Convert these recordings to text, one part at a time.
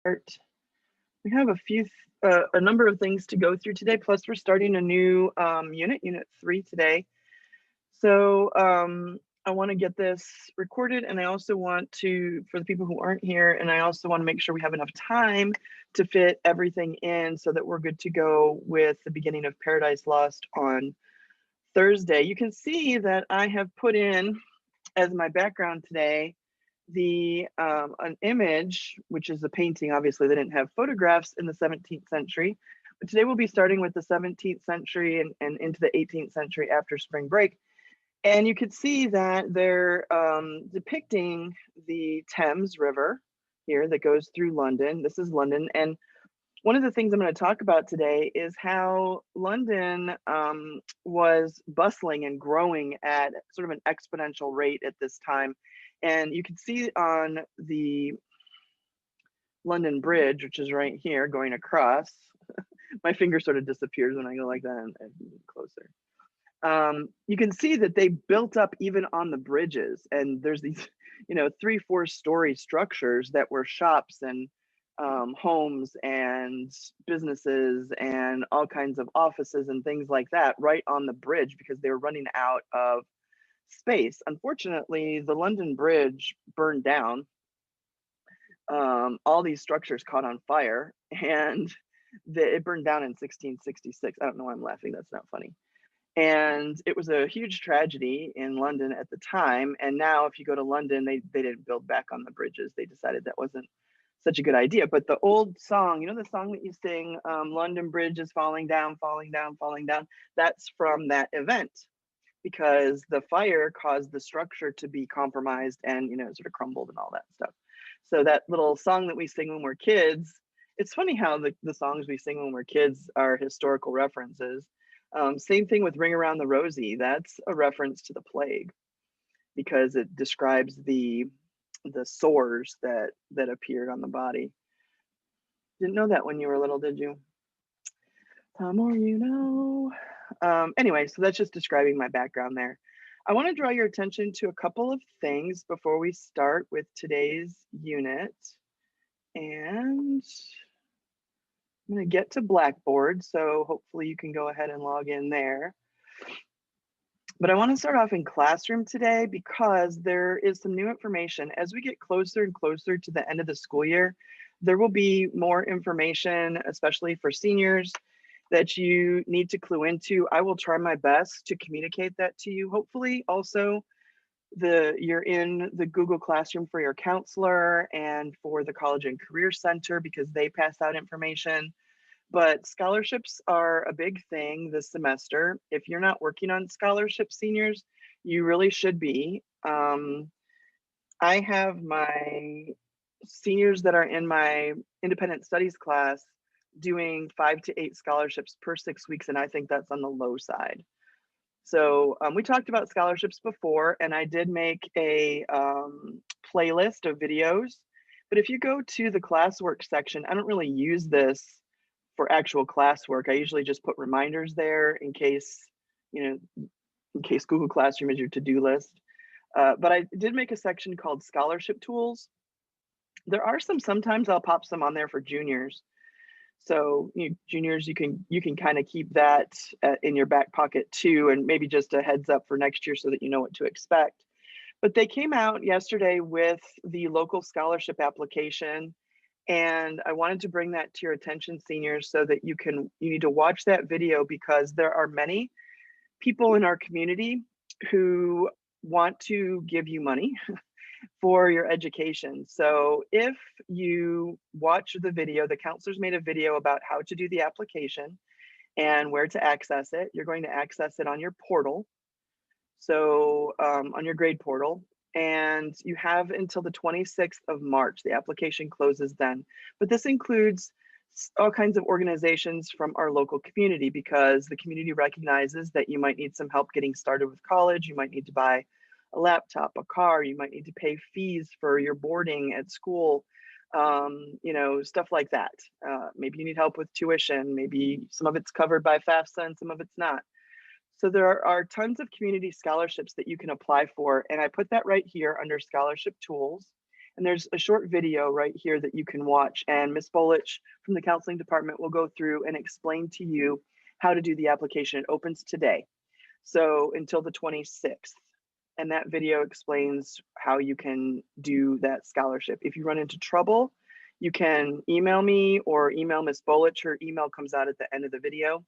We have a number of things to go through today, plus we're starting a new unit 3 today. So I want to get this recorded, and I also want to, for the people who aren't here, and I also want to make sure we have enough time to fit everything in so that we're good to go with the beginning of Paradise Lost on Thursday. You can see that I have put in as my background today an image, which is a painting. Obviously, they didn't have photographs in the 17th century, but today we'll be starting with the 17th century and into the 18th century after spring break. And you could see that they're depicting the Thames River here that goes through London. This is London. And one of the things I'm going to talk about today is how London was bustling and growing at sort of an exponential rate at this time. And you can see on the London Bridge, which is right here going across, my finger sort of disappears when I go like that and closer. You can see that they built up even on the bridges, and there's these, 3-4 story structures that were shops and homes and businesses and all kinds of offices and things like that right on the bridge because they were running out of space. Unfortunately, the London Bridge burned down. All these structures caught on fire, and it burned down in 1666. I don't know why I'm laughing. That's not funny. And it was a huge tragedy in London at the time. And now if you go to London, they didn't build back on the bridges. They decided that wasn't such a good idea. But the old song, the song that you sing, London Bridge is falling down, falling down, falling down, that's from that event, because the fire caused the structure to be compromised and, sort of crumbled and all that stuff. So that little song that we sing when we're kids, it's funny how the songs we sing when we're kids are historical references. Same thing with Ring Around the Rosie. That's a reference to the plague because it describes the sores that appeared on the body. Didn't know that when you were little, did you? The more you know. Anyway, so that's just describing my background there. I want to draw your attention to a couple of things before we start with today's unit. And I'm going to get to Blackboard, so hopefully you can go ahead and log in there. But I want to start off in Classroom today because there is some new information. As we get closer and closer to the end of the school year, there will be more information, especially for seniors, that you need to clue into. I will try my best to communicate that to you. Hopefully also you're in the Google Classroom for your counselor and for the College and Career Center because they pass out information. But scholarships are a big thing this semester. If you're not working on scholarships, seniors, you really should be. I have my seniors that are in my independent studies class doing 5 to 8 scholarships per 6 weeks, and I think that's on the low side. So we talked about scholarships before, and I did make a playlist of videos. But if you go to the classwork section, I don't really use this for actual classwork. I usually just put reminders there in case, in case Google Classroom is your to-do list. But I did make a section called Scholarship Tools. There are sometimes I'll pop some on there for juniors. So juniors, you can kind of keep that in your back pocket too, and maybe just a heads up for next year so that you know what to expect. But they came out yesterday with the local scholarship application, and I wanted to bring that to your attention, seniors, so that you need to watch that video because there are many people in our community who want to give you money for your education. So if you watch the video, the counselors made a video about how to do the application and where to access it. You're going to access it on your portal. So on your grade portal, and you have until the 26th of March. The application closes then. But this includes all kinds of organizations from our local community because the community recognizes that you might need some help getting started with college. You might need to buy a laptop, a car, you might need to pay fees for your boarding at school, stuff like that. Maybe you need help with tuition, maybe some of it's covered by FAFSA and some of it's not. So there are tons of community scholarships that you can apply for, and I put that right here under Scholarship Tools. And there's a short video right here that you can watch, and Miss Bolich from the counseling department will go through and explain to you how to do the application. It opens today, so until the 26th. And that video explains how you can do that scholarship. If you run into trouble, you can email me or email Miss Bolich. Her email comes out at the end of the video,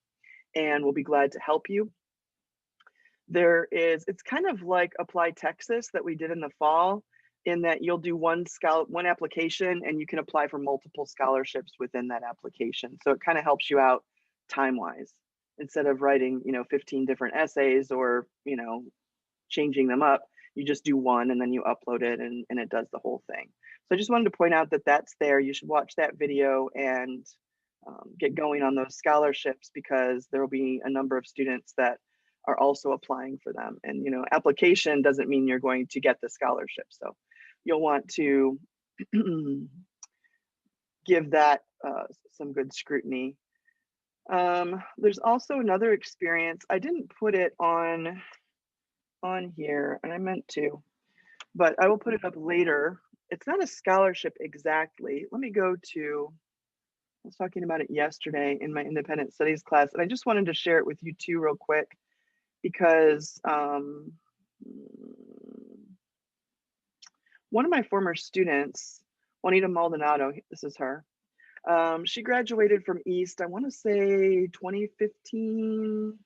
and we'll be glad to help you. It's kind of like Apply Texas that we did in the fall, in that you'll do one application and you can apply for multiple scholarships within that application. So it kind of helps you out time-wise. Instead of writing, 15 different essays or, changing them up, you just do one and then you upload it and it does the whole thing. So I just wanted to point out that that's there. You should watch that video and get going on those scholarships, because there will be a number of students that are also applying for them. And, application doesn't mean you're going to get the scholarship. So you'll want to give that some good scrutiny. There's also another experience. I didn't put it on here, and I meant to, but I will put it up later. It's not a scholarship exactly. Let me go to, I was talking about it yesterday in my independent studies class, and I just wanted to share it with you too real quick, because one of my former students, Juanita Maldonado, this is her, she graduated from East, I want to say 2015,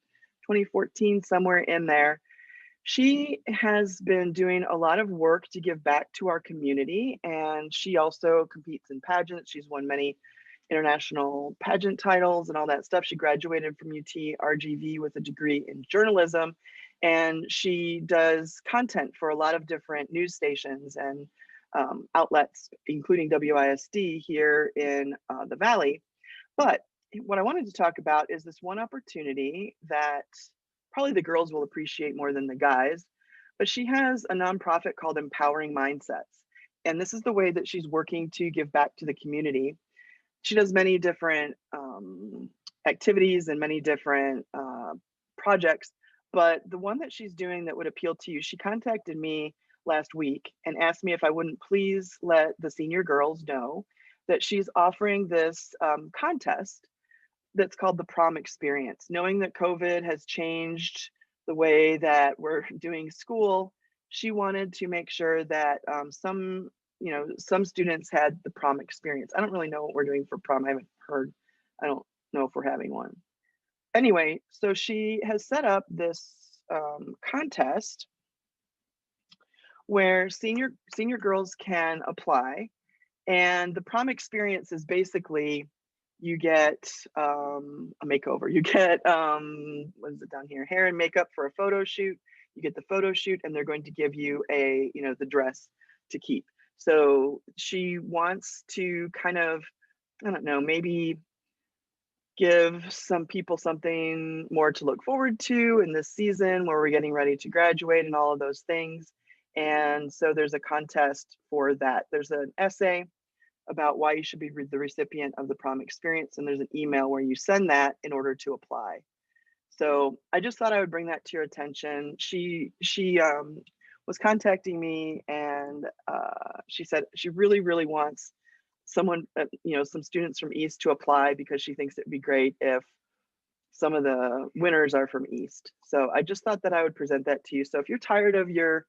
2014, somewhere in there. She has been doing a lot of work to give back to our community, and she also competes in pageants. She's won many international pageant titles and all that stuff. She graduated from UT RGV with a degree in journalism, and she does content for a lot of different news stations and outlets, including WISD here in the Valley. But what I wanted to talk about is this one opportunity that probably the girls will appreciate more than the guys, but she has a nonprofit called Empowering Mindsets. And this is the way that she's working to give back to the community. She does many different activities and many different projects, but the one that she's doing that would appeal to you, she contacted me last week and asked me if I wouldn't please let the senior girls know that she's offering this contest that's called the Prom Experience. Knowing that COVID has changed the way that we're doing school, she wanted to make sure that some students had the prom experience. I don't really know what we're doing for prom. I haven't heard. I don't know if we're having one. Anyway, so she has set up this contest where senior girls can apply, and the prom experience is basically, you get a makeover. You get, what is it down here? Hair and makeup for a photo shoot. You get the photo shoot, and they're going to give you the dress to keep. So she wants to kind of, I don't know, maybe give some people something more to look forward to in this season where we're getting ready to graduate and all of those things. And so there's a contest for that. There's an essay about why you should be the recipient of the prom experience, and there's an email where you send that in order to apply. So I just thought I would bring that to your attention. She was contacting me, and she said she really wants someone, some students from East to apply, because she thinks it'd be great if some of the winners are from East. So I just thought that I would present that to you. So if you're tired of your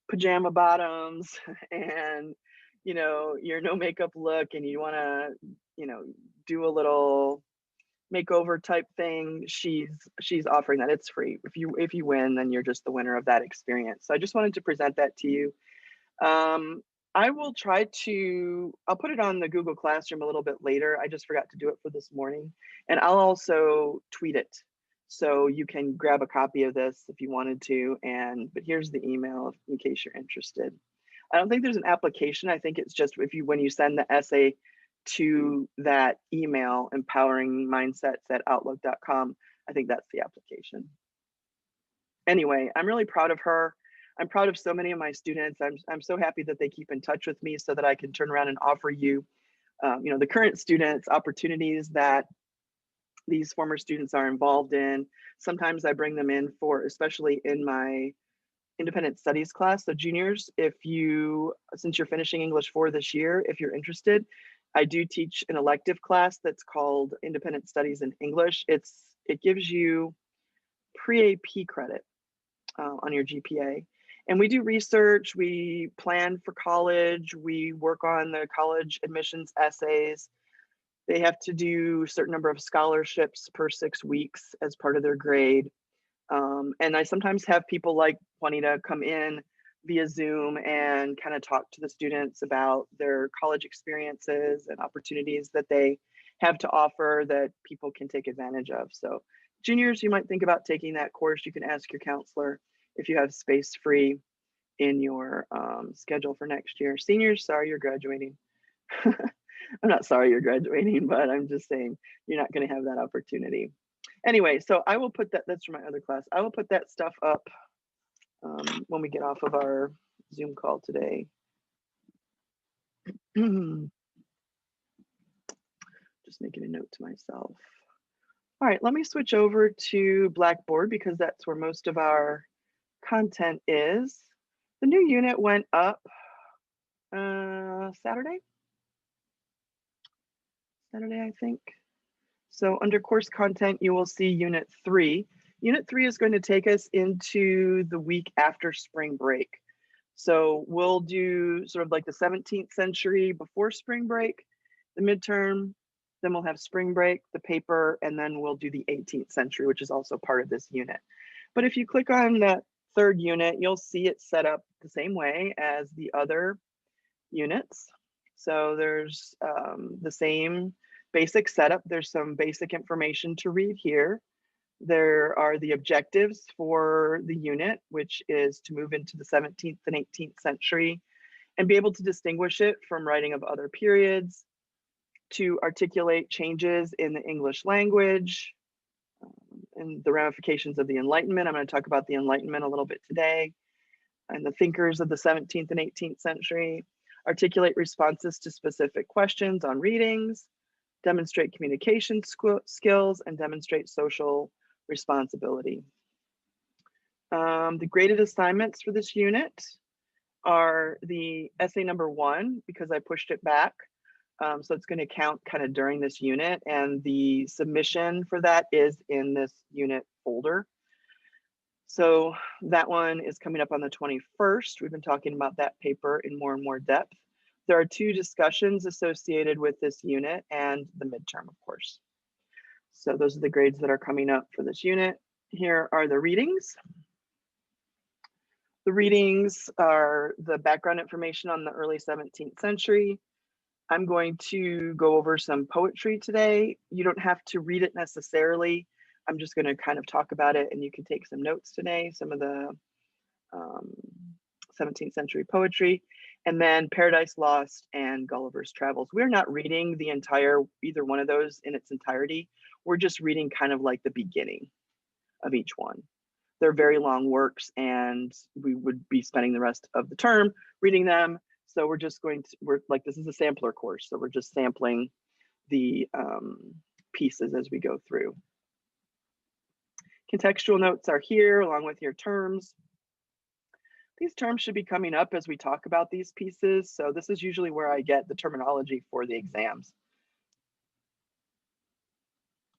pajama bottoms and your no makeup look, and you want to do a little makeover type thing, she's offering that. It's free. If you win, then you're just the winner of that experience. So I just wanted to present that to you. I will I'll put it on the Google Classroom a little bit later. I just forgot to do it for this morning, and I'll also tweet it, so you can grab a copy of this if you wanted to. But here's the email in case you're interested. I don't think there's an application. I think it's just when you send the essay to that email, empoweringmindsets@outlook.com, I think that's the application. Anyway, I'm really proud of her. I'm proud of so many of my students. I'm so happy that they keep in touch with me so that I can turn around and offer you, the current students, opportunities that these former students are involved in. Sometimes I bring them in for, especially in my independent studies class. So juniors, since you're finishing English 4 this year, if you're interested, I do teach an elective class that's called Independent Studies in English. It gives you pre-AP credit on your GPA. And we do research, we plan for college, we work on the college admissions essays. They have to do a certain number of scholarships per 6 weeks as part of their grade. And I sometimes have people like Juanita come in via Zoom and kind of talk to the students about their college experiences and opportunities that they have to offer that people can take advantage of. So juniors, you might think about taking that course. You can ask your counselor if you have space free in your schedule for next year. Seniors, sorry, you're graduating. I'm not sorry you're graduating, but I'm just saying you're not going to have that opportunity. Anyway, so I will put that's for my other class. I will put that stuff up when we get off of our Zoom call today. Just making a note to myself. All right, let me switch over to Blackboard because that's where most of our content is. The new unit went up Saturday, I think. So under course content, you will see Unit 3. Unit 3 is going to take us into the week after spring break. So we'll do sort of like the 17th century before spring break, the midterm, then we'll have spring break, the paper, and then we'll do the 18th century, which is also part of this unit. But if you click on that third unit, you'll see it set up the same way as the other units. So there's the same basic setup. There's some basic information to read here. There are the objectives for the unit, which is to move into the 17th and 18th century and be able to distinguish it from writing of other periods, to articulate changes in the English language and the ramifications of the Enlightenment. I'm going to talk about the Enlightenment a little bit today, and the thinkers of the 17th and 18th century, articulate responses to specific questions on readings, demonstrate communication skills, and demonstrate social responsibility. The graded assignments for this unit are the essay number 1, because I pushed it back. So it's going to count kind of during this unit, and the submission for that is in this unit folder. So that one is coming up on the 21st. We've been talking about that paper in more and more depth. There are 2 discussions associated with this unit and the midterm, of course. So those are the grades that are coming up for this unit. Here are the readings. The readings are the background information on the early 17th century. I'm going to go over some poetry today. You don't have to read it necessarily. I'm just going to kind of talk about it, and you can take some notes today, some of the 17th century poetry, and then Paradise Lost and Gulliver's Travels. We're not reading the entire, either one of those in its entirety. We're just reading kind of like the beginning of each one. They're very long works, and we would be spending the rest of the term reading them. So we're just going to, this is a sampler course. So we're just sampling the pieces as we go through. Contextual notes are here along with your terms. These terms should be coming up as we talk about these pieces. So this is usually where I get the terminology for the exams.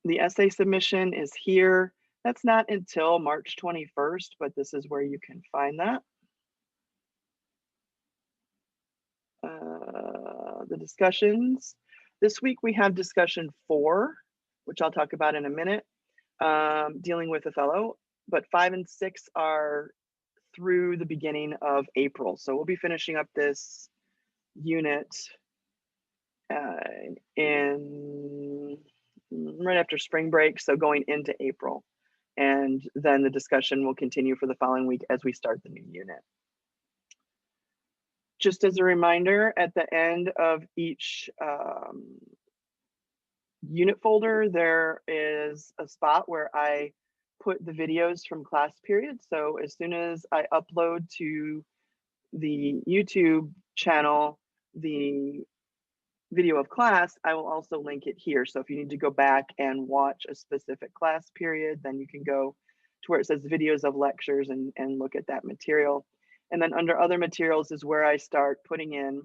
The essay submission is here. That's not until March 21st, but this is where you can find that. The discussions. This week we have discussion 4, which I'll talk about in a minute, dealing with Othello, but 5 and 6 are through the beginning of April. So we'll be finishing up this unit in right after spring break, so going into April. And then the discussion will continue for the following week as we start the new unit. Just as a reminder, at the end of each unit folder, there is a spot where I put the videos from class period. So as soon as I upload to the YouTube channel the video of class, I will also link it here. So if you need to go back and watch a specific class period, then you can go to where it says videos of lectures and look at that material. And then under other materials is where I start putting in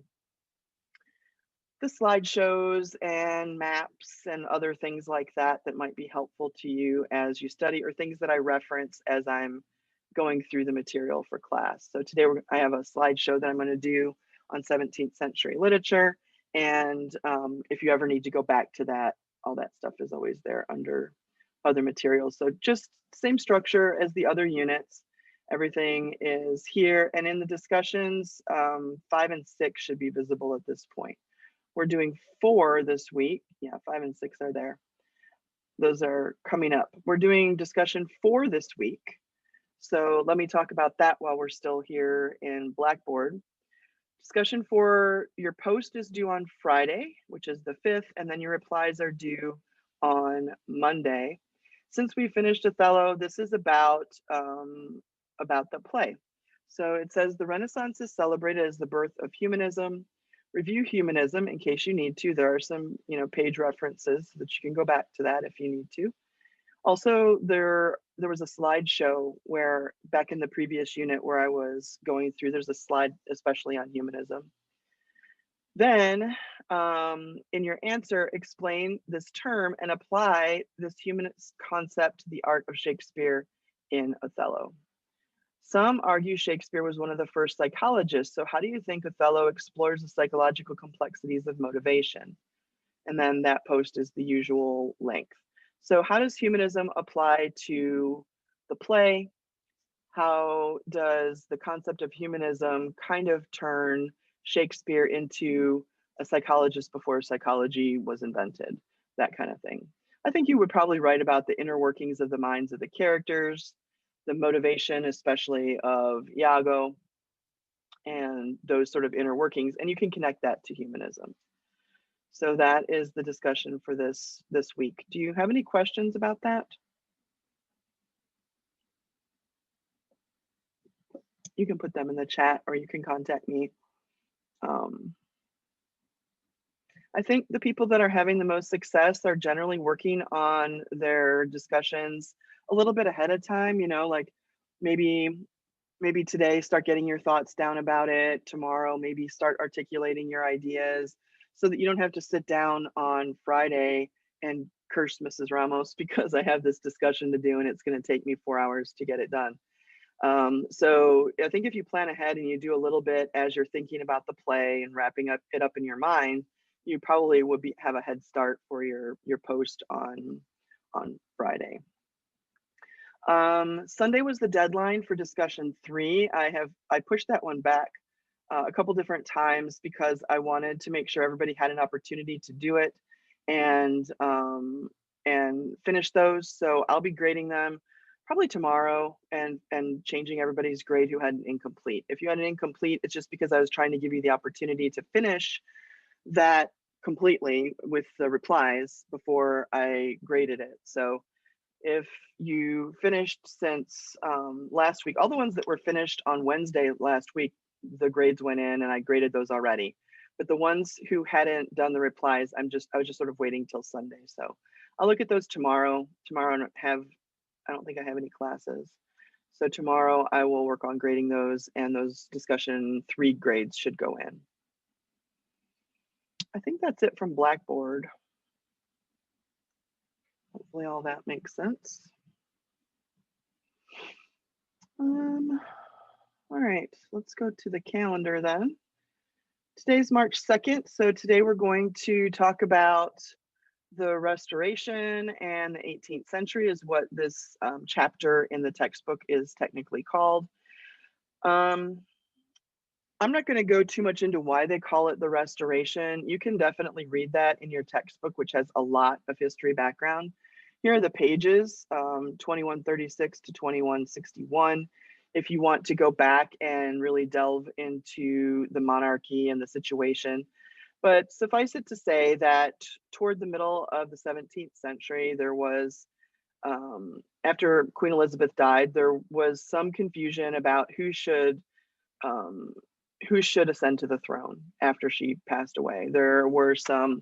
the slideshows and maps and other things like that that might be helpful to you as you study, or things that I reference as I'm going through the material for class. So today I have a slideshow that I'm going to do on 17th century literature. And if you ever need to go back to that, all that stuff is always there under other materials. So just same structure as the other units. Everything is here. And in the discussions, 5 and 6 should be visible at this point. We're doing 4 this week. Yeah, 5 and 6 are there. Those are coming up. We're doing discussion 4 this week. So let me talk about that while we're still here in Blackboard. Discussion 4, your post is due on Friday, which is the 5th, and then your replies are due on Monday. Since we finished Othello, this is about the play. So it says the Renaissance is celebrated as the birth of humanism. Review humanism in case you need to. There are some, page references so that you can go back to that if you need to. Also, there was a slideshow where back in the previous unit where I was going through, there's a slide especially on humanism. Then in your answer, explain this term and apply this humanist concept to the art of Shakespeare in Othello. Some argue Shakespeare was one of the first psychologists. So how do you think Othello explores the psychological complexities of motivation? And then that post is the usual length. So how does humanism apply to the play? How does the concept of humanism kind of turn Shakespeare into a psychologist before psychology was invented? That kind of thing. I think you would probably write about the inner workings of the minds of the characters, the motivation, especially of Iago, and those sort of inner workings, and you can connect that to humanism. So that is the discussion for this week. Do you have any questions about that? You can put them in the chat or you can contact me. I think the people that are having the most success are generally working on their discussions a little bit ahead of time, like maybe today start getting your thoughts down about it. Tomorrow, maybe start articulating your ideas so that you don't have to sit down on Friday and curse Mrs. Ramos because I have this discussion to do and it's going to take me 4 hours to get it done. So I think if you plan ahead and you do a little bit as you're thinking about the play and wrapping it up in your mind, you probably would have a head start for your post on Friday. Sunday was the deadline for discussion 3. I pushed that one back a couple different times because I wanted to make sure everybody had an opportunity to do it and finish those. So I'll be grading them probably tomorrow and changing everybody's grade who had an incomplete. If you had an incomplete, it's just because I was trying to give you the opportunity to finish that completely with the replies before I graded it. So if you finished since last week, all the ones that were finished on Wednesday last week, the grades went in and I graded those already. But the ones who hadn't done the replies, I was just sort of waiting till Sunday. So I'll look at those tomorrow. Tomorrow I don't think I have any classes. So tomorrow I will work on grading those, and those discussion 3 grades should go in. I think that's it from Blackboard. Hopefully all that makes sense. All right, let's go to the calendar then. Today's March 2nd, so today we're going to talk about the Restoration and the 18th century is what this chapter in the textbook is technically called. I'm not going to go too much into why they call it the Restoration. You can definitely read that in your textbook, which has a lot of history background. Here are the pages, 2136 to 2161. If you want to go back and really delve into the monarchy and the situation. But suffice it to say that toward the middle of the 17th century, there was, after Queen Elizabeth died, there was some confusion about who should ascend to the throne after she passed away. There were some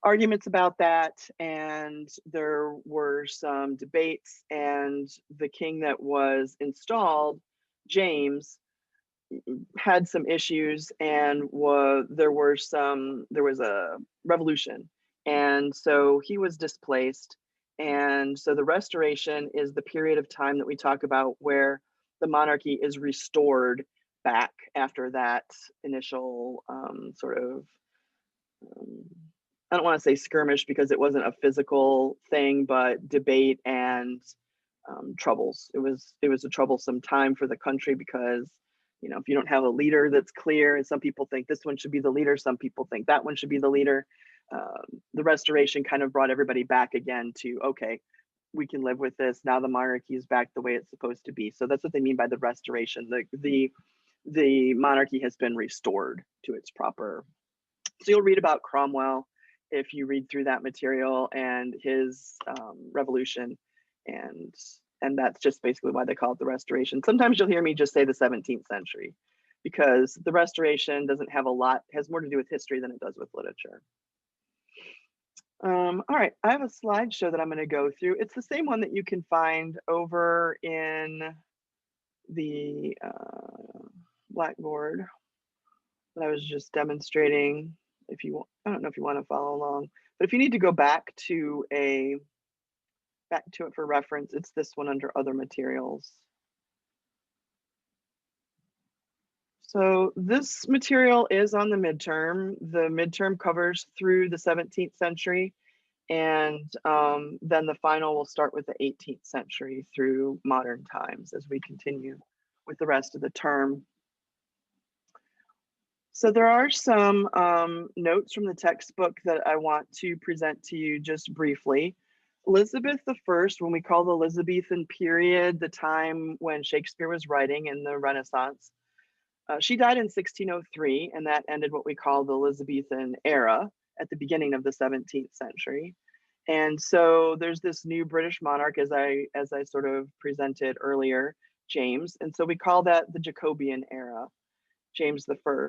arguments about that, and there were some debates, and the king that was installed, James, had some issues, and there was a revolution, and so he was displaced. And so the restoration is the period of time that we talk about where the monarchy is restored back after that initial sort of um, I don't want to say skirmish because it wasn't a physical thing, but debate and troubles. It was a troublesome time for the country because if you don't have a leader that's clear, and some people think this one should be the leader, some people think that one should be the leader. The restoration kind of brought everybody back again to okay, we can live with this now. The monarchy is back the way it's supposed to be. So that's what they mean by the restoration. The monarchy has been restored to its proper. So you'll read about Cromwell if you read through that material and his revolution, and that's just basically why they call it the Restoration. Sometimes you'll hear me just say the 17th century because the Restoration doesn't have a lot, has more to do with history than it does with literature. All right, I have a slideshow that I'm going to go through. It's the same one that you can find over in the Blackboard that I was just demonstrating. If you want, I don't know if you want to follow along, but if you need to go back to it for reference, it's this one under other materials. So this material is on the midterm. The midterm covers through the 17th century, and then the final will start with the 18th century through modern times as we continue with the rest of the term. So there are some notes from the textbook that I want to present to you just briefly. Elizabeth I, when we call the Elizabethan period, the time when Shakespeare was writing in the Renaissance, she died in 1603, and that ended what we call the Elizabethan era at the beginning of the 17th century. And so there's this new British monarch, as I sort of presented earlier, James, and so we call that the Jacobean era. James I.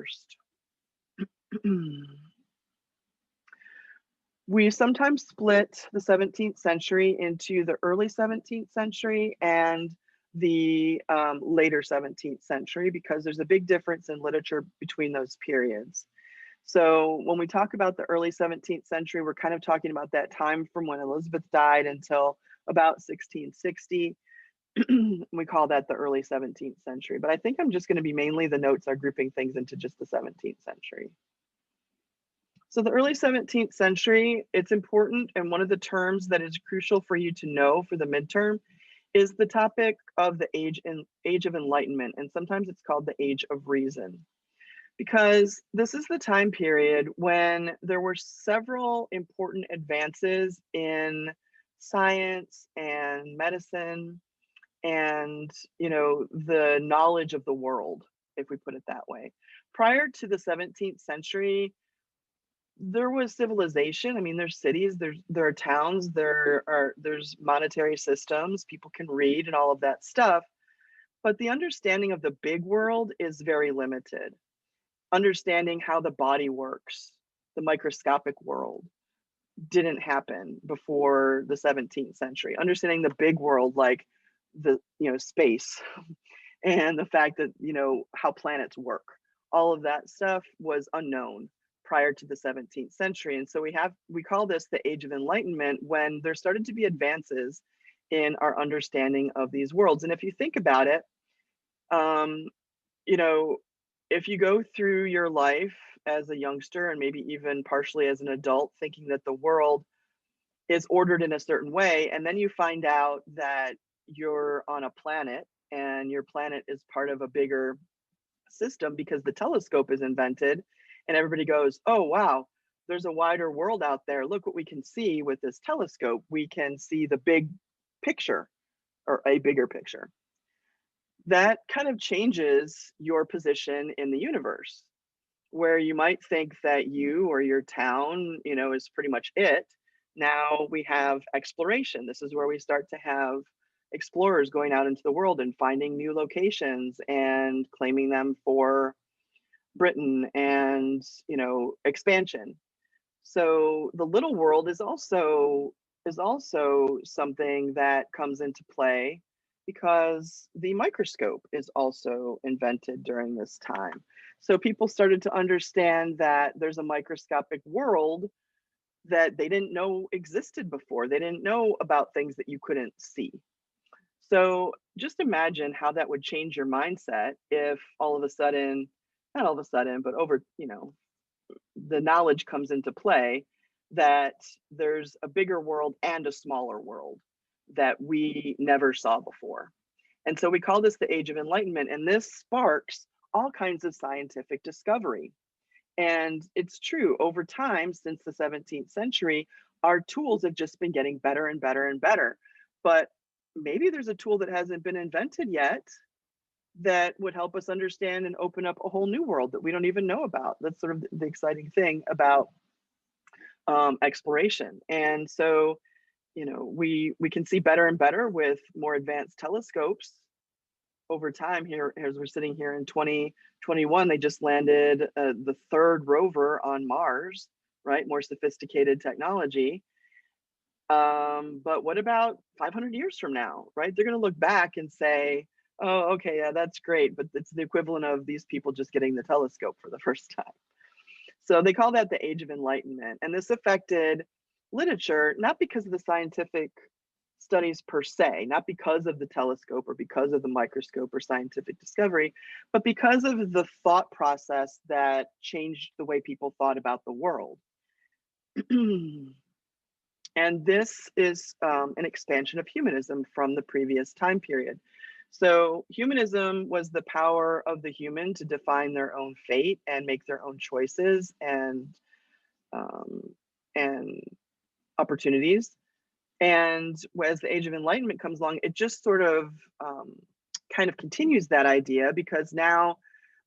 We sometimes split the 17th century into the early 17th century and the later 17th century because there's a big difference in literature between those periods. So when we talk about the early 17th century, we're kind of talking about that time from when Elizabeth died until about 1660. We call that the early 17th century, but I think I'm just going to be mainly the notes are grouping things into just the 17th century. So the early 17th century, it's important, and one of the terms that is crucial for you to know for the midterm is the topic of the age of enlightenment, and sometimes it's called the age of reason, because this is the time period when there were several important advances in science and medicine and the knowledge of the world, if we put it that way. Prior to the 17th century, there was civilization. I mean, there's cities, there are towns, there's monetary systems, people can read and all of that stuff, but the understanding of the big world is very limited. Understanding how the body works, the microscopic world, didn't happen before the 17th century. Understanding the big world, like the space and the fact that how planets work, all of that stuff was unknown prior to the 17th century. And so we call this the age of enlightenment when there started to be advances in our understanding of these worlds. And if you think about it, if you go through your life as a youngster and maybe even partially as an adult thinking that the world is ordered in a certain way, and then you find out that you're on a planet and your planet is part of a bigger system because the telescope is invented, and everybody goes, oh wow, there's a wider world out there, look what we can see with this telescope, we can see the big picture or a bigger picture. That kind of changes your position in the universe, where you might think that you or your town is pretty much it. Now we have exploration. This is where we start to have explorers going out into the world and finding new locations and claiming them for Britain and expansion. So the little world is also something that comes into play because the microscope is also invented during this time. So people started to understand that there's a microscopic world that they didn't know existed before. They didn't know about things that you couldn't see. So just imagine how that would change your mindset if all of a sudden, not all of a sudden, but over, the knowledge comes into play that there's a bigger world and a smaller world that we never saw before. And so we call this the Age of Enlightenment, and this sparks all kinds of scientific discovery. And it's true, over time, since the 17th century, our tools have just been getting better and better and better. But maybe there's a tool that hasn't been invented yet that would help us understand and open up a whole new world that we don't even know about. That's sort of the exciting thing about exploration. And so, we can see better and better with more advanced telescopes over time. Here, as we're sitting here in 2021, they just landed the third rover on Mars, right? More sophisticated technology. But what about 500 years from now, right? They're going to look back and say, oh, okay, yeah, that's great, but it's the equivalent of these people just getting the telescope for the first time. So they call that the Age of Enlightenment. And this affected literature, not because of the scientific studies per se, not because of the telescope or because of the microscope or scientific discovery, but because of the thought process that changed the way people thought about the world. And this is an expansion of humanism from the previous time period. So humanism was the power of the human to define their own fate and make their own choices um, and opportunities. And as the Age of Enlightenment comes along, it just sort of kind of continues that idea, because now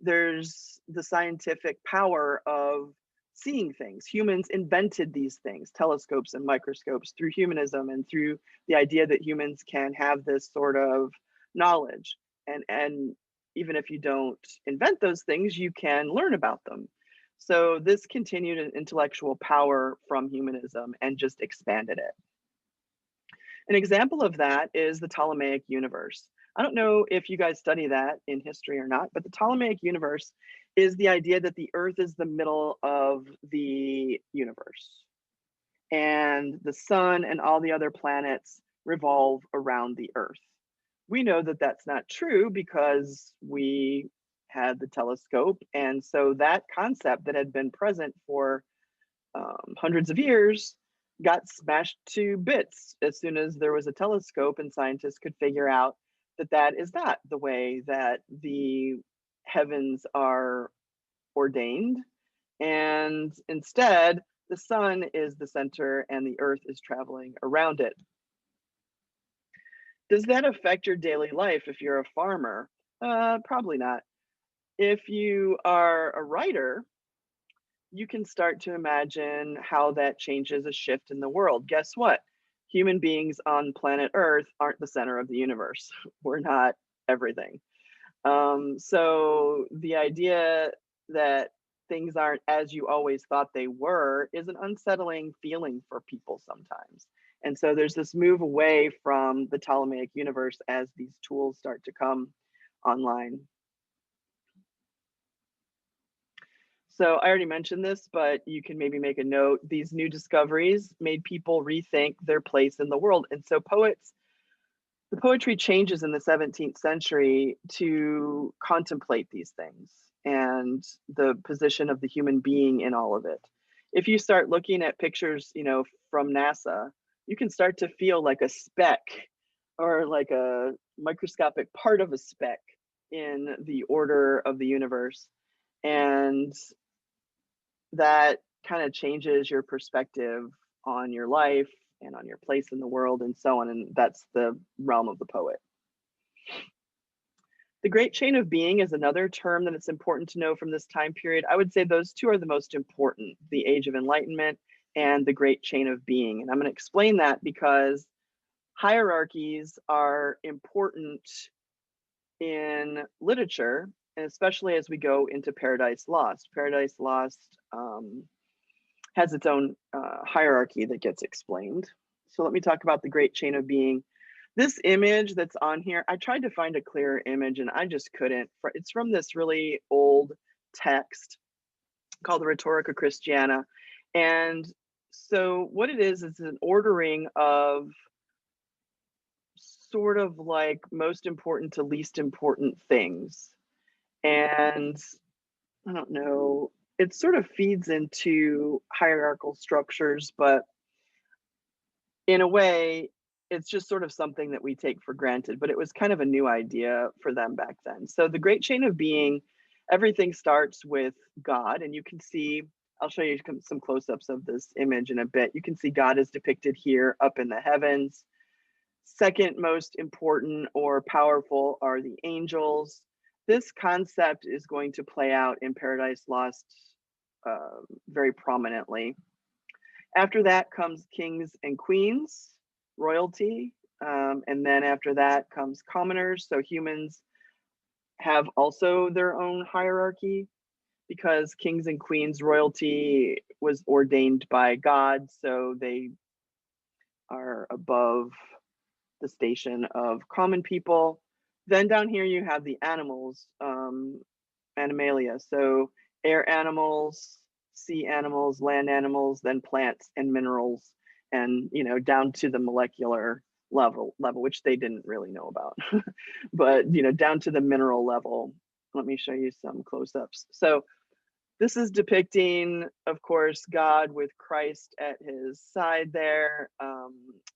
there's the scientific power of seeing things. Humans invented these things, telescopes and microscopes, through humanism and through the idea that humans can have this sort of knowledge. And even if you don't invent those things, you can learn about them. So this continued an intellectual power from humanism and just expanded it. An example of that is the Ptolemaic universe. I don't know if you guys study that in history or not, but the Ptolemaic universe is the idea that the Earth is the middle of the universe, and the sun and all the other planets revolve around the Earth. We know that that's not true because we had the telescope, and so that concept that had been present for hundreds of years got smashed to bits as soon as there was a telescope and scientists could figure out that that is not the way that the heavens are ordained. And instead, the sun is the center and the earth is traveling around it. Does that affect your daily life if you're a farmer? Probably not. If you are a writer, you can start to imagine how that changes a shift in the world. Guess what? Human beings on planet Earth aren't the center of the universe. We're not everything. So the idea that things aren't as you always thought they were is an unsettling feeling for people sometimes. And so there's this move away from the Ptolemaic universe as these tools start to come online. So I already mentioned this, but you can maybe make a note. These new discoveries made people rethink their place in the world. And so the poetry changes in the 17th century to contemplate these things and the position of the human being in all of it. If you start looking at pictures, from NASA, you can start to feel like a speck or like a microscopic part of a speck in the order of the universe. And that kind of changes your perspective on your life and on your place in the world and so on. And that's the realm of the poet. The Great Chain of Being is another term that it's important to know from this time period. I would say those two are the most important, the Age of Enlightenment and the Great Chain of Being. And I'm going to explain that because hierarchies are important in literature, and especially as we go into Paradise Lost. Paradise Lost has its own hierarchy that gets explained. So let me talk about the great chain of being. This image that's on here, I tried to find a clearer image and I just couldn't. It's from this really old text called the Rhetorica Christiana. And so what it is an ordering of sort of like most important to least important things. And I don't know, it sort of feeds into hierarchical structures, but in a way, it's just sort of something that we take for granted, but it was kind of a new idea for them back then. So the great chain of being, everything starts with God, and you can see, I'll show you some close-ups of this image in a bit. You can see God is depicted here up in the heavens. Second most important or powerful are the angels. This concept is going to play out in Paradise Lost very prominently. After that comes kings and queens, royalty, and then after that comes commoners. So humans have also their own hierarchy because kings and queens, royalty was ordained by God, so they are above the station of common people. Then down here you have the animals, animalia. So air animals, sea animals, land animals, then plants and minerals, and down to the molecular level, which they didn't really know about, but down to the mineral level. Let me show you some close-ups. So this is depicting, of course, God with Christ at his side there,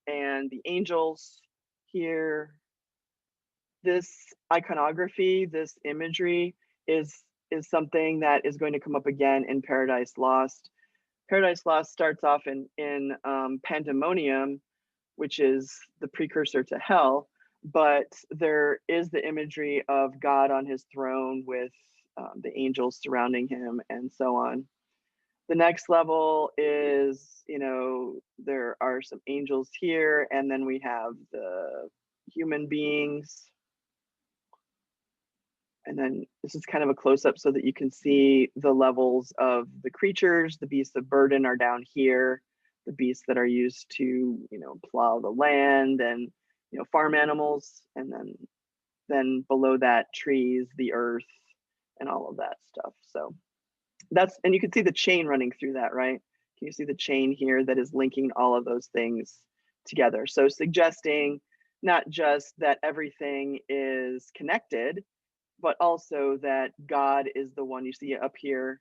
and the angels here. This iconography, this imagery is something that is going to come up again in Paradise Lost. Paradise Lost starts off in Pandemonium, which is the precursor to hell, but there is the imagery of God on his throne with the angels surrounding him and so on. The next level is, there are some angels here, and then we have the human beings. And then this is kind of a close-up so that you can see the levels of the creatures. The beasts of burden are down here. The beasts that are used to, plow the land, and, farm animals. And then below that, trees, the earth, and all of that stuff. So and you can see the chain running through that, right? Can you see the chain here that is linking all of those things together? So suggesting not just that everything is connected, but also that God is the one. You see up here,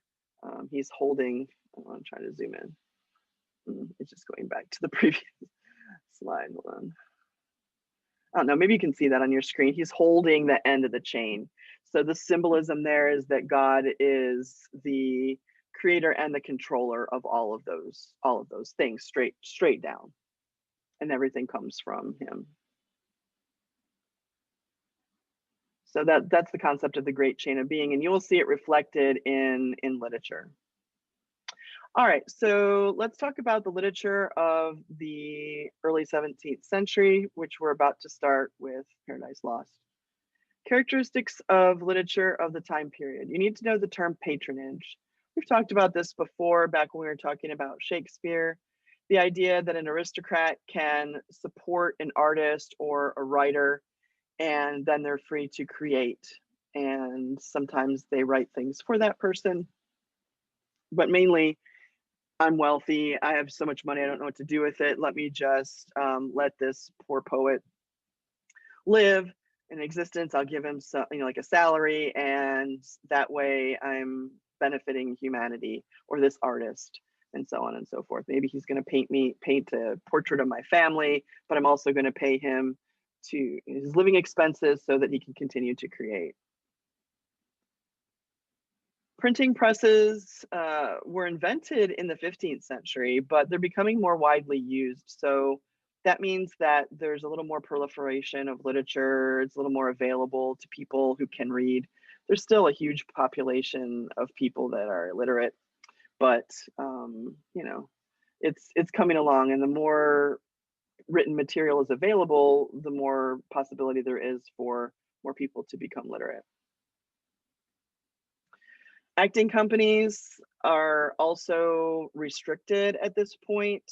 he's holding, I'm trying to zoom in. It's just going back to the previous slide. Hold on. I don't know, maybe you can see that on your screen. He's holding the end of the chain. So the symbolism there is that God is the creator and the controller of all of those things, straight down, and everything comes from him. So that's the concept of the great chain of being, and you will see it reflected in literature. All right, so let's talk about the literature of the early 17th century, which we're about to start with Paradise Lost. Characteristics of literature of the time period. You need to know the term patronage. We've talked about this before, back when we were talking about Shakespeare. The idea that an aristocrat can support an artist or a writer, and then they're free to create. And sometimes they write things for that person, but mainly, I'm wealthy, I have so much money, I don't know what to do with it. Let me just let this poor poet live in existence. I'll give him some, like a salary, and that way I'm benefiting humanity or this artist, and so on and so forth. Maybe he's going to paint a portrait of my family, but I'm also going to pay him to his living expenses so that he can continue to create. Printing presses were invented in the 15th century, but they're becoming more widely used. So that means that there's a little more proliferation of literature. It's a little more available to people who can read. There's still a huge population of people that are illiterate, but it's coming along, and the more written material is available, the more possibility there is for more people to become literate. Acting companies are also restricted at this point.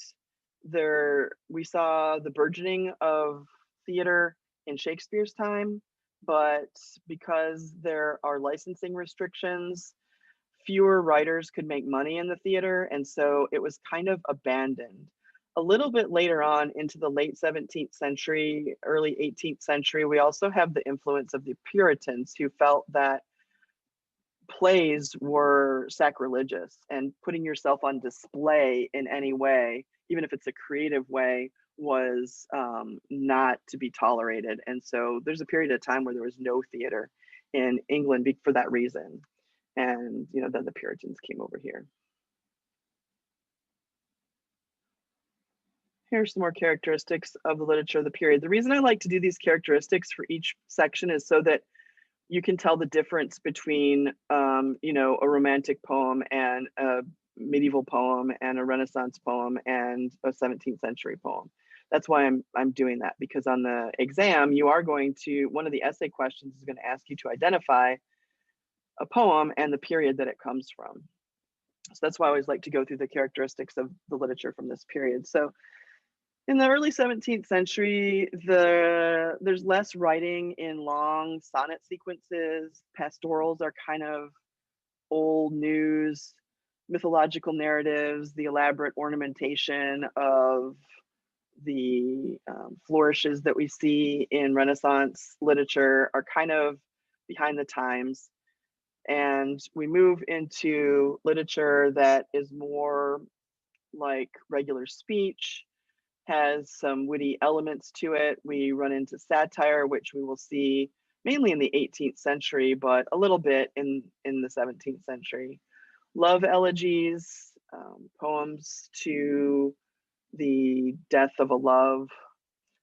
We saw the burgeoning of theater in Shakespeare's time, but because there are licensing restrictions, fewer writers could make money in the theater, and so it was kind of abandoned. A little bit later on into the late 17th century, early 18th century, we also have the influence of the Puritans, who felt that plays were sacrilegious, and putting yourself on display in any way, even if it's a creative way, was not to be tolerated. And so there's a period of time where there was no theater in England for that reason. And then the Puritans came over here. Here's some more characteristics of the literature of the period. The reason I like to do these characteristics for each section is so that you can tell the difference between a romantic poem and a medieval poem and a Renaissance poem and a 17th century poem. That's why I'm doing that, because on the exam, one of the essay questions is going to ask you to identify a poem and the period that it comes from. So that's why I always like to go through the characteristics of the literature from this period. So in the early 17th century, there's less writing in long sonnet sequences. Pastorals are kind of old news, mythological narratives, the elaborate ornamentation of the flourishes that we see in Renaissance literature are kind of behind the times. And we move into literature that is more like regular speech, has some witty elements to it. We run into satire, which we will see mainly in the 18th century, but a little bit in the 17th century. Love elegies, poems to the death of a love,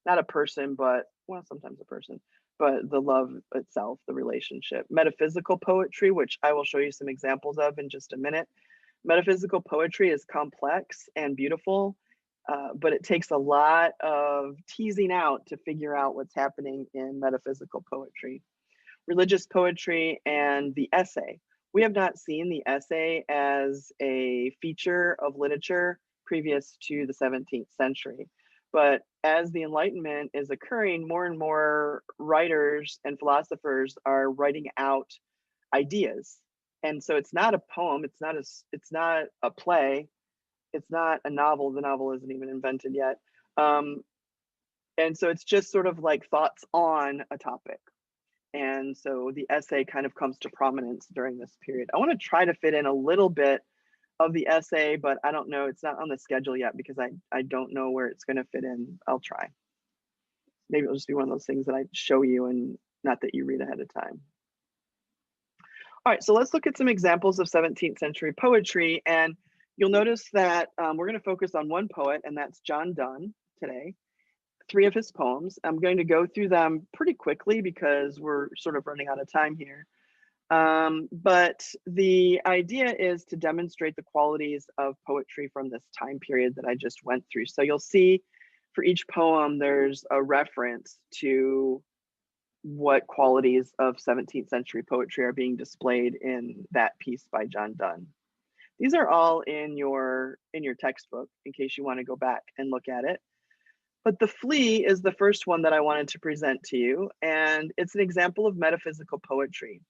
not a person, but, well, sometimes a person, but the love itself, the relationship. Metaphysical poetry, which I will show you some examples of in just a minute. Metaphysical poetry is complex and beautiful, but it takes a lot of teasing out to figure out what's happening in metaphysical poetry. Religious poetry and the essay. We have not seen the essay as a feature of literature previous to the 17th century. But as the Enlightenment is occurring, more and more writers and philosophers are writing out ideas. And so it's not a poem, it's not a play, it's not a novel. The novel isn't even invented yet. And so it's just sort of like thoughts on a topic. And so the essay kind of comes to prominence during this period. I want to try to fit in a little bit of the essay, but I don't know. It's not on the schedule yet because I don't know where it's going to fit in. I'll try. Maybe it'll just be one of those things that I show you and not that you read ahead of time. All right, so let's look at some examples of 17th century poetry. And you'll notice that we're going to focus on one poet, and that's John Donne today. 3 of his poems. I'm going to go through them pretty quickly because we're sort of running out of time here. But the idea is to demonstrate the qualities of poetry from this time period that I just went through. So you'll see for each poem, there's a reference to what qualities of 17th century poetry are being displayed in that piece by John Donne. These are all in your textbook in case you want to go back and look at it. But The Flea is the first one that I wanted to present to you, and it's an example of metaphysical poetry.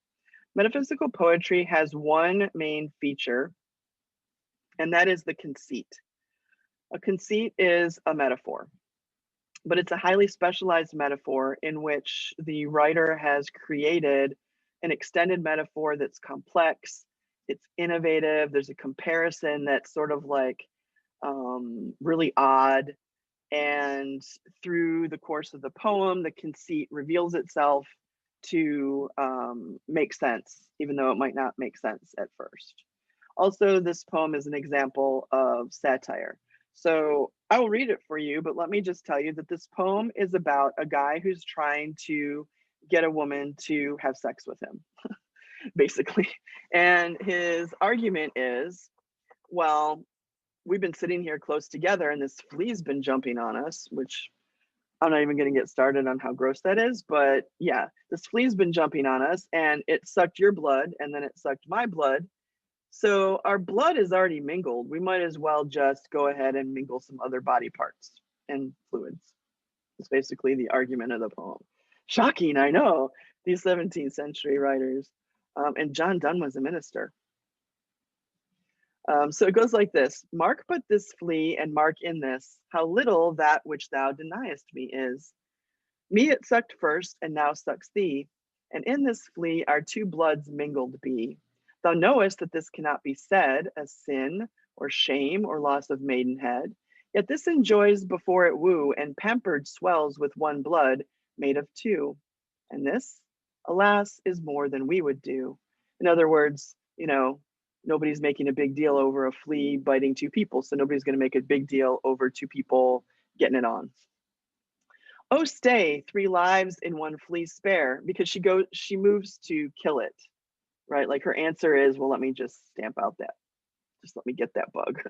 Metaphysical poetry has one main feature, and that is the conceit. A conceit is a metaphor, but it's a highly specialized metaphor in which the writer has created an extended metaphor that's complex, it's innovative, there's a comparison that's sort of like really odd. And through the course of the poem, the conceit reveals itself to make sense, even though it might not make sense at first. Also, this poem is an example of satire. So I will read it for you, but let me just tell you that this poem is about a guy who's trying to get a woman to have sex with him, basically. And his argument is, well, we've been sitting here close together and this flea's been jumping on us, which I'm not even going to get started on how gross that is. But yeah, this flea's been jumping on us and it sucked your blood and then it sucked my blood. So our blood is already mingled. We might as well just go ahead and mingle some other body parts and fluids. It's basically the argument of the poem. Shocking, I know, these 17th century writers. And John Donne was a minister. So it goes like this: mark but this flea, and mark in this, how little that which thou deniest me is. Me it sucked first, and now sucks thee, and in this flea our two bloods mingled be. Thou knowest that this cannot be said as sin, or shame, or loss of maidenhead, yet this enjoys before it woo, and pampered swells with one blood made of two. And this, alas, is more than we would do. In other words, nobody's making a big deal over a flea biting two people, so nobody's going to make a big deal over two people getting it on. Oh, stay, 3 lives in one flea spare, because she moves to kill it, right? Like her answer is, well, let me just stamp out that, just let me get that bug.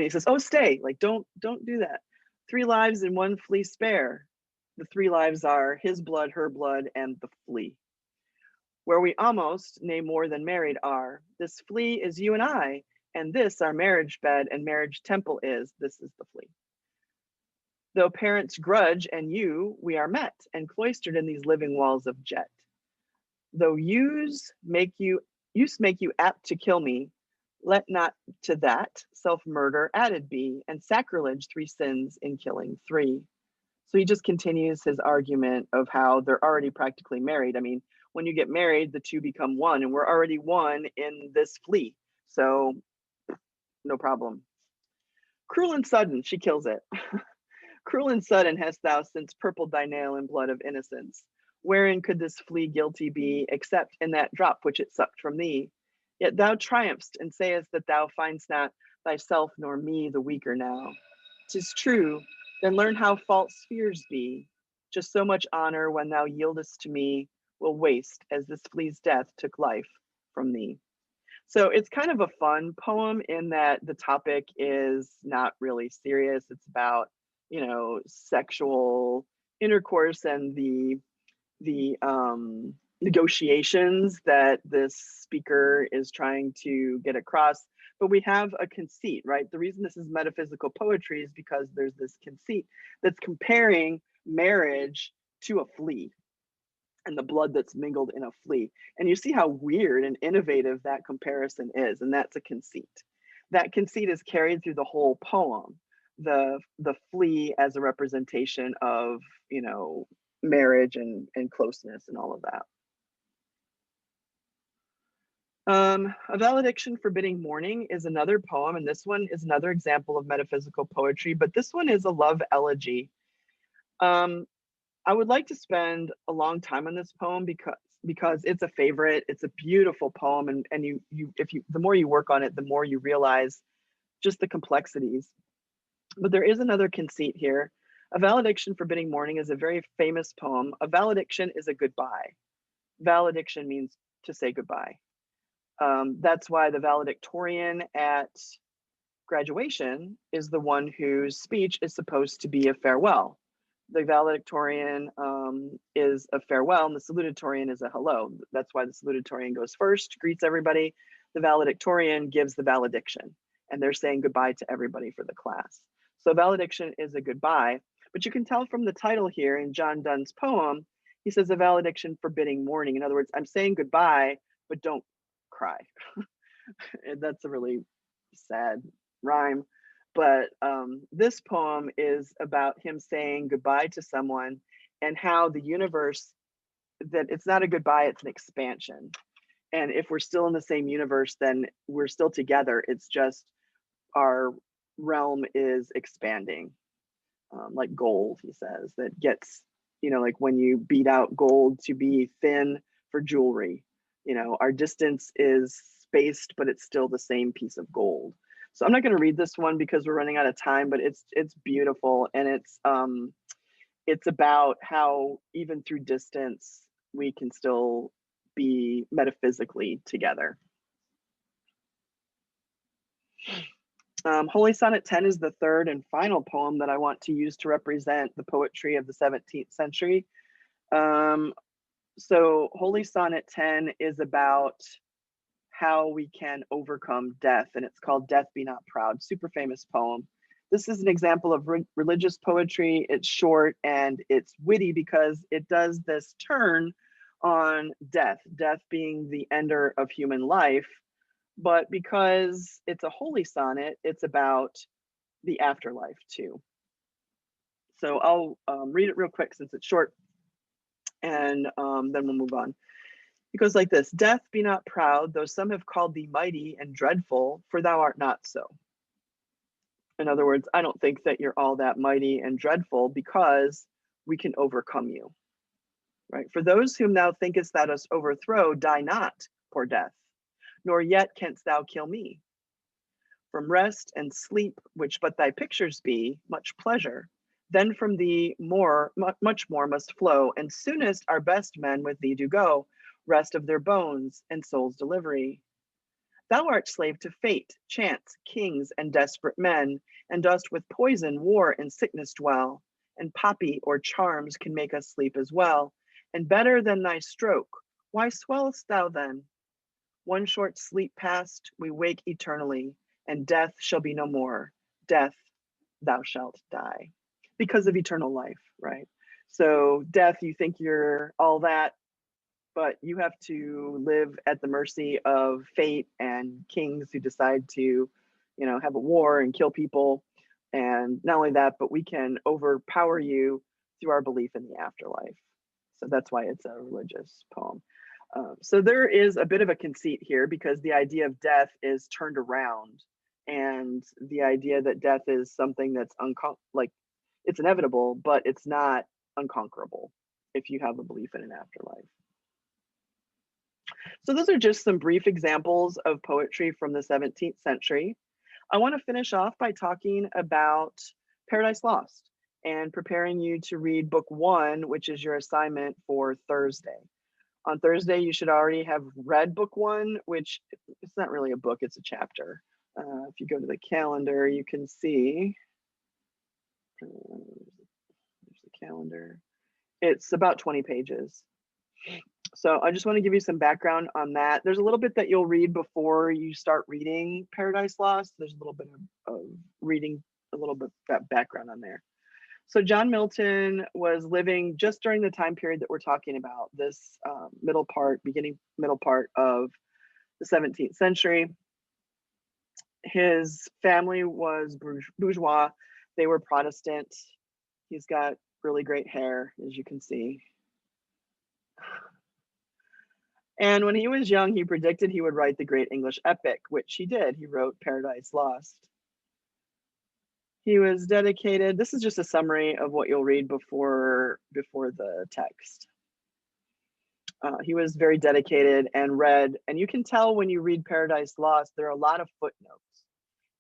He says, oh, stay, like don't do that. 3 lives in one flea spare. The 3 lives are his blood, her blood, and the flea. Where we almost, nay more than married are, this flea is you and I, and this our marriage bed and marriage temple is, this is the flea. Though parents grudge and you, we are met and cloistered in these living walls of jet. Though use make you apt to kill me, let not to that self-murder added be, and sacrilege 3 sins in killing 3. So he just continues his argument of how they're already practically married. I mean, when you get married, the two become one, and we're already one in this flea. So no problem. Cruel and sudden, she kills it. Cruel and sudden hast thou since purpled thy nail in blood of innocence. Wherein could this flea guilty be, except in that drop which it sucked from thee? Yet thou triumphst and sayest that thou find'st not thyself nor me the weaker now. 'Tis true, then learn how false fears be. Just so much honor when thou yieldest to me will waste as this flea's death took life from thee. So it's kind of a fun poem in that the topic is not really serious. It's about, sexual intercourse and the negotiations that this speaker is trying to get across. But we have a conceit, right? The reason this is metaphysical poetry is because there's this conceit that's comparing marriage to a flea and the blood that's mingled in a flea. And you see how weird and innovative that comparison is, and that's a conceit. That conceit is carried through the whole poem. The flea as a representation of, marriage and closeness and all of that. A valediction forbidding mourning is another poem, and this one is another example of metaphysical poetry, but this one is a love elegy. I would like to spend a long time on this poem because it's a favorite. It's a beautiful poem, and the more you work on it, the more you realize just the complexities. But there is another conceit here. A valediction forbidding mourning is a very famous poem. A valediction is a goodbye. Valediction means to say goodbye. That's why the valedictorian at graduation is the one whose speech is supposed to be a farewell. The valedictorian is a farewell, and the salutatorian is a hello. That's why the salutatorian goes first, greets everybody. The valedictorian gives the valediction, and they're saying goodbye to everybody for the class. So valediction is a goodbye, but you can tell from the title here in John Donne's poem, he says a valediction forbidding mourning. In other words, I'm saying goodbye, but don't cry. That's a really sad rhyme. But this poem is about him saying goodbye to someone and how the universe, that it's not a goodbye, it's an expansion. And if we're still in the same universe, then we're still together. It's just our realm is expanding, like gold, he says, that gets, like when you beat out gold to be thin for jewelry, our distance is spaced, but it's still the same piece of gold. So I'm not going to read this one because we're running out of time, but it's beautiful, and it's about how even through distance we can still be metaphysically together. Holy Sonnet 10 is the third and final poem that I want to use to represent the poetry of the 17th century. So Holy Sonnet 10 is about how we can overcome death, and it's called Death Be Not Proud. Super famous poem. This is an example of religious poetry. It's short and it's witty because it does this turn on death, death being the ender of human life. But because it's a holy sonnet, it's about the afterlife too. So I'll read it real quick since it's short, and then we'll move on. It goes like this: Death, be not proud, though some have called thee mighty and dreadful, for thou art not so. In other words, I don't think that you're all that mighty and dreadful because we can overcome you, right? For those whom thou thinkest thou dost overthrow, die not, poor death, nor yet canst thou kill me. From rest and sleep, which but thy pictures be, much pleasure, then from thee much more must flow, and soonest our best men with thee do go, rest of their bones and soul's delivery. Thou art slave to fate, chance, kings, and desperate men, and dost with poison, war, and sickness dwell, and poppy or charms can make us sleep as well, and better than thy stroke, why swellest thou then? One short sleep past, we wake eternally, and death shall be no more. Death, thou shalt die. Because of eternal life, right? So death, you think you're all that, but you have to live at the mercy of fate and kings who decide to, have a war and kill people. And not only that, but we can overpower you through our belief in the afterlife. So that's why it's a religious poem. So there is a bit of a conceit here because the idea of death is turned around, and the idea that death is something that's it's inevitable, but it's not unconquerable if you have a belief in an afterlife. So those are just some brief examples of poetry from the 17th century. I want to finish off by talking about Paradise Lost and preparing you to read book 1, which is your assignment for Thursday. On Thursday, you should already have read book 1, which it's not really a book, it's a chapter. If you go to the calendar, you can see, there's the calendar. It's about 20 pages. So I just want to give you some background on that. There's a little bit that you'll read before you start reading Paradise Lost. There's a little bit of reading, a little bit that background on there. So John Milton was living just during the time period that we're talking about, this middle part of the 17th century. His family was bourgeois. They were Protestant. He's got really great hair, as you can see. And when he was young, he predicted he would write the great English epic, which he did. He wrote Paradise Lost. He was dedicated. This is just a summary of what you'll read before the text. He was very dedicated and read, and you can tell when you read Paradise Lost, there are a lot of footnotes.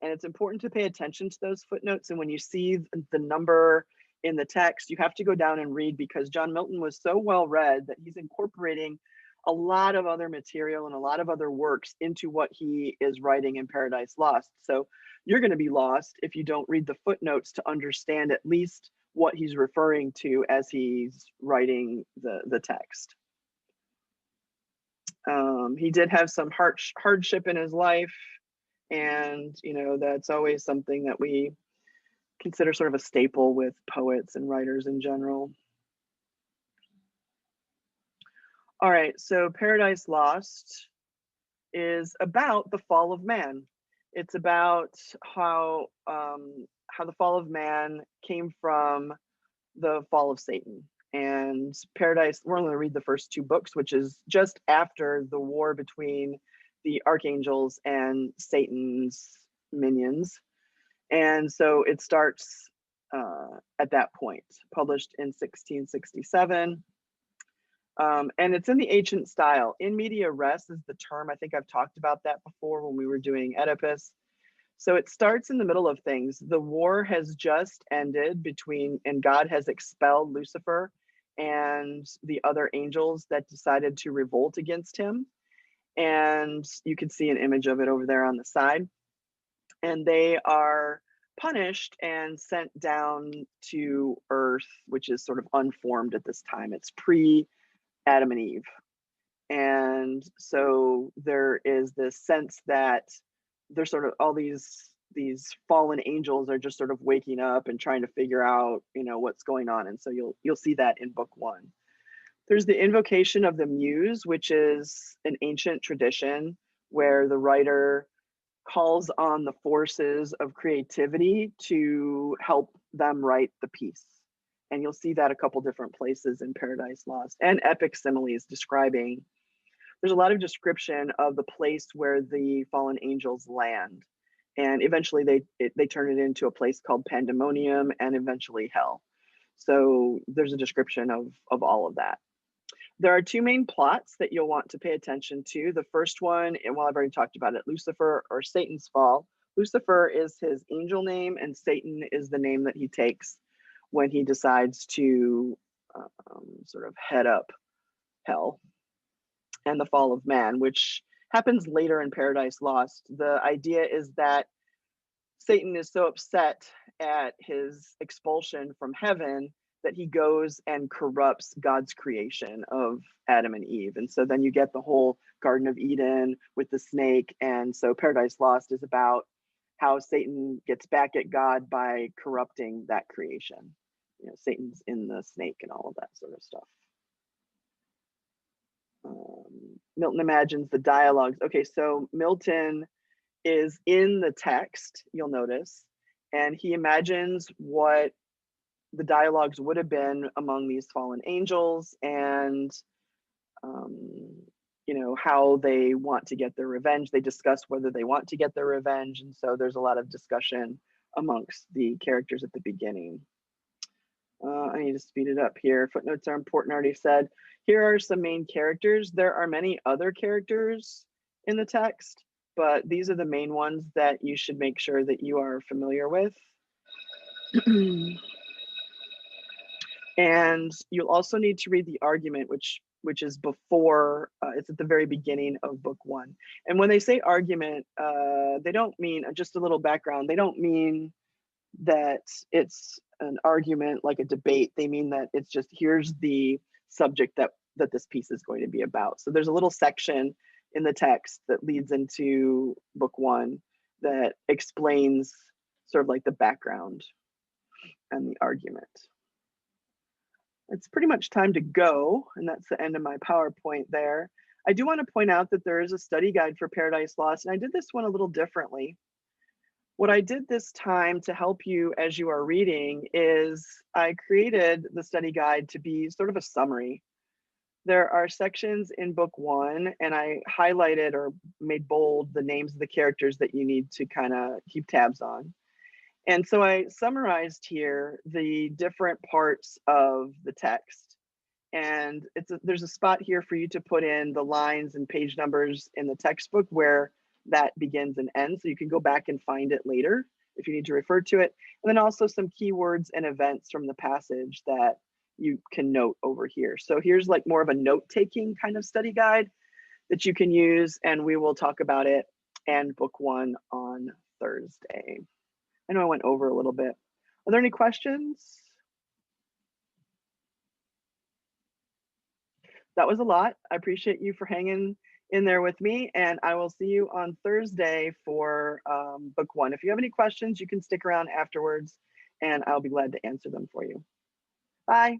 And it's important to pay attention to those footnotes. And when you see the number in the text, you have to go down and read, because John Milton was so well read that he's incorporating a lot of other material and a lot of other works into what he is writing in Paradise Lost. So you're going to be lost if you don't read the footnotes to understand at least what he's referring to as he's writing the text. He did have some hardship in his life, and that's always something that we consider sort of a staple with poets and writers in general. All right, so Paradise Lost is about the fall of man. It's about how the fall of man came from the fall of Satan. And Paradise, we're only going to read the first 2 books, which is just after the war between the archangels and Satan's minions. And so it starts at that point, published in 1667. And it's in the ancient style. In media res is the term. I think I've talked about that before when we were doing Oedipus. So it starts in the middle of things. The war has just ended and God has expelled Lucifer and the other angels that decided to revolt against him. And you can see an image of it over there on the side. And they are punished and sent down to Earth, which is sort of unformed at this time. It's pre-Adam and Eve. And so there is this sense that there's sort of all these fallen angels are just sort of waking up and trying to figure out, what's going on. And so you'll see that in book one. There's the invocation of the muse, which is an ancient tradition where the writer calls on the forces of creativity to help them write the piece. And you'll see that a couple different places in Paradise Lost, and epic similes describing. There's a lot of description of the place where the fallen angels land. And eventually they turn it into a place called Pandemonium and eventually Hell. So there's a description of all of that. There are two main plots that you'll want to pay attention to. The first one, and well, I've already talked about it, Lucifer or Satan's fall. Lucifer is his angel name, and Satan is the name that he takes when he decides to sort of head up hell. And the fall of man, which happens later in Paradise Lost. The idea is that Satan is so upset at his expulsion from heaven that he goes and corrupts God's creation of Adam and Eve. And so then you get the whole Garden of Eden with the snake. And so Paradise Lost is about how Satan gets back at God by corrupting that creation. Satan's in the snake and all of that sort of stuff. Milton imagines the dialogues. Okay, so Milton is in the text, you'll notice, and he imagines what the dialogues would have been among these fallen angels, and how they want to get their revenge. They discuss whether they want to get their revenge, and so there's a lot of discussion amongst the characters at the beginning. I need to speed it up here. Footnotes are important, I already said. Here are some main characters. There are many other characters in the text, but these are the main ones that you should make sure that you are familiar with. And you'll also need to read the argument, which is before, it's at the very beginning of book one. And when they say argument, they don't mean, just a little background, they don't mean that it's an argument like a debate. They mean that it's just, here's the subject that this piece is going to be about. So there's a little section in the text that leads into book one that explains sort of like the background and the argument. It's pretty much time to go, and that's the end of my PowerPoint there. I do want to point out that there is a study guide for Paradise Lost, and I did this one a little differently. What I did this time to help you as you are reading is I created the study guide to be sort of a summary. There are sections in book one, and I highlighted or made bold the names of the characters that you need to kind of keep tabs on. And so I summarized here the different parts of the text. And there's a spot here for you to put in the lines and page numbers in the textbook where that begins and ends. So you can go back and find it later if you need to refer to it. And then also some keywords and events from the passage that you can note over here. So here's like more of a note-taking kind of study guide that you can use, and we will talk about it and book one on Thursday. I know I went over a little bit. Are there any questions? That was a lot. I appreciate you for hanging in there with me, and I will see you on Thursday for book one. If you have any questions, you can stick around afterwards, and I'll be glad to answer them for you. Bye.